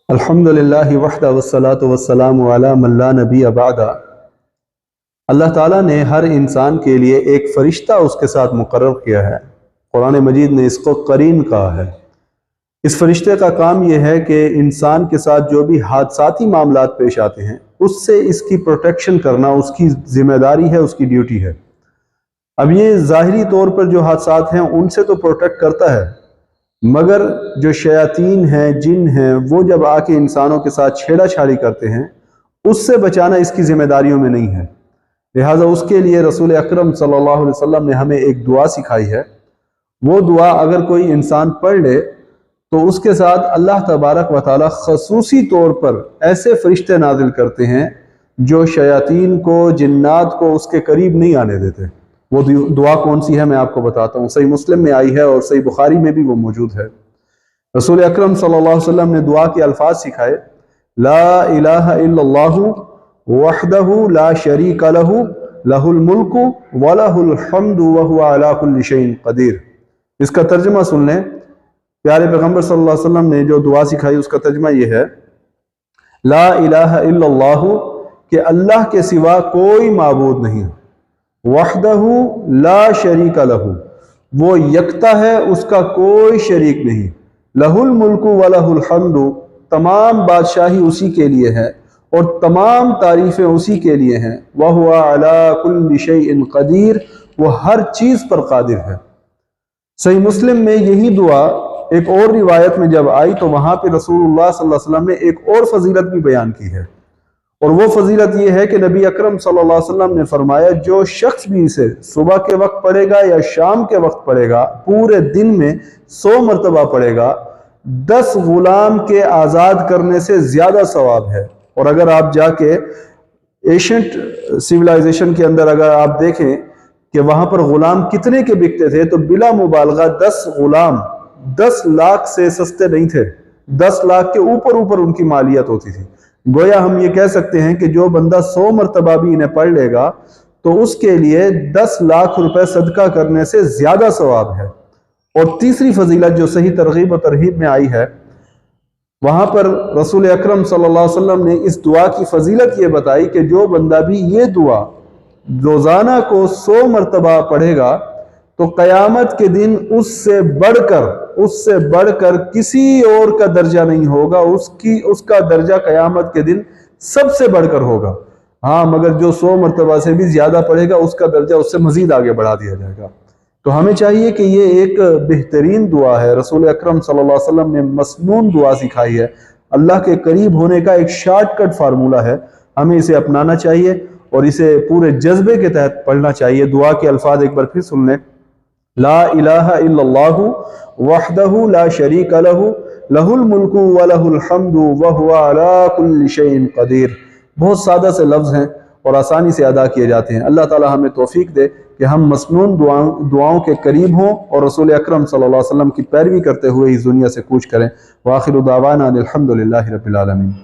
अल्हम्दुलिल्लाहि वहदा वस्सलातु वस्सलामु अला मन ला नबी बअदा। अल्लाह ताला ने हर इंसान के लिए एक फरिश्ता उसके साथ मुकर्रर किया है। कुरान मजीद ने इसको करीन कहा है। इस फरिश्ते का काम यह है कि इंसान के साथ जो भी हादसाती मामलात पेश आते हैं उससे इसकी प्रोटेक्शन करना उसकी जिम्मेदारी है, उसकी ड्यूटी है। अब ये ज़ाहिरी तौर पर जो हादसात हैं उनसे तो प्रोटेक्ट करता है, मगर जो शयातीन हैं, जिन हैं, वो जब आके इंसानों के साथ छेड़ा छाड़ी करते हैं उससे बचाना इसकी जिम्मेदारियों में नहीं है। लिहाजा उसके लिए रसूल अकरम सल्लल्लाहु अलैहि वसल्लम ने हमें एक दुआ सिखाई है। वो दुआ अगर कोई इंसान पढ़ ले तो उसके साथ अल्लाह तबारक व तआला खसूसी तौर पर ऐसे फरिश्ते नाजिल करते हैं जो शयातीन को, जिन्नात को उसके करीब नहीं आने देते। वो दुआ कौन सी है मैं आपको बताता हूँ। सही मुस्लिम में आई है और सही बुखारी में भी वो मौजूद है। रसूल अकरम सल्लल्लाहु अलैहि वसल्लम ने दुआ के अल्फाज सिखाए, ला इलाहा इल्लल्लाहु वहदहु ला शरीका लहु लहुल मुल्कु व लहुल हम्दु व हुवा अला कुल्लि शैइन कदीर। इसका तर्जुमा सुन लें। प्यारे पैगंबर सल्लल्लाहु अलैहि वसल्लम ने जो दुआ सिखाई उसका तर्जुमा ये है, ला इलाहा इल्लल्लाहु कि अल्लाह के सिवा कोई माबूद नहीं, वहदहु ला शरीका लहु वो यकता है, उसका कोई शरीक नहीं, लहुल मुल्कु व लहुल हम्दु तमाम बादशाही उसी के लिए है और तमाम तारीफें उसी के लिए हैं, वह हुवा अला कुल्लि शैइन कदीर वो हर चीज़ पर कादिर है। सही मुस्लिम में यही दुआ एक और रिवायत में जब आई तो वहां पे रसूलुल्लाह सल्लल्लाहु अलैहि वसल्लम ने एक और फजीलत भी बयान की है, और वो फजीलत ये है कि नबी अकरम सल्लल्लाहु अलैहि वसल्लम ने फरमाया, जो शख्स भी इसे सुबह के वक्त पढ़ेगा या शाम के वक्त पढ़ेगा, पूरे दिन में 100 मरतबा पढ़ेगा, 10 गुलाम के आज़ाद करने से ज़्यादा सवाब है। और अगर आप जाके एशियंट सिविलाइजेशन के अंदर अगर आप देखें कि वहाँ पर गुलाम कितने के बिकते थे, तो बिला मुबालगा 10 गुलाम 10 लाख से सस्ते नहीं थे, 10 लाख के ऊपर ऊपर उनकी मालियत होती थी। गोया हम ये कह सकते हैं कि जो बंदा 100 मरतबा भी इन्हें पढ़ लेगा तो उसके लिए 10 लाख रुपए सदका करने से ज्यादा सवाब है। और तीसरी फजीलत जो सही तरगीब और तरहीब में आई है, वहां पर रसूल अकरम सल्लल्लाहु अलैहि वसल्लम ने इस दुआ की फजीलत ये बताई कि जो बंदा भी ये दुआ रोजाना को 100 मरतबा पढ़ेगा तो कयामत के दिन उससे बढ़कर किसी और का दर्जा नहीं होगा, उसका दर्जा कयामत के दिन सबसे बढ़कर होगा। हाँ, मगर जो 100 मरतबा से भी ज्यादा पढ़ेगा उसका दर्जा उससे मजीद आगे बढ़ा दिया जाएगा। तो हमें चाहिए कि ये एक बेहतरीन दुआ है। रसूल अकरम सल्लल्लाहु अलैहि वसल्लम ने मसनून दुआ सिखाई है, अल्लाह के करीब होने का एक शॉर्टकट फार्मूला है। हमें इसे अपनाना चाहिए और इसे पूरे जज्बे के तहत पढ़ना चाहिए। दुआ के अल्फाज एक बार फिर सुन लें, ला इलाहा इल्लल्लाहु वहदहु ला शरीका लहु लहुल मुल्कु व लहुल हम्दु व हुवा अला कुल्लि शैइन कदीर। बहुत सादा से लफ्ज़ हैं और आसानी से अदा किए जाते हैं। अल्लाह ताला हमें तौफीक दे कि हम मसनून दुआओं के करीब हों और रसूल अकरम सल्लल्लाहु अलैहि वसल्लम की पैरवी करते हुए इस दुनिया से कूच करें। व आखिरु दावाना अनिल हम्दुलिल्लाहि रब्बिल आलमीन।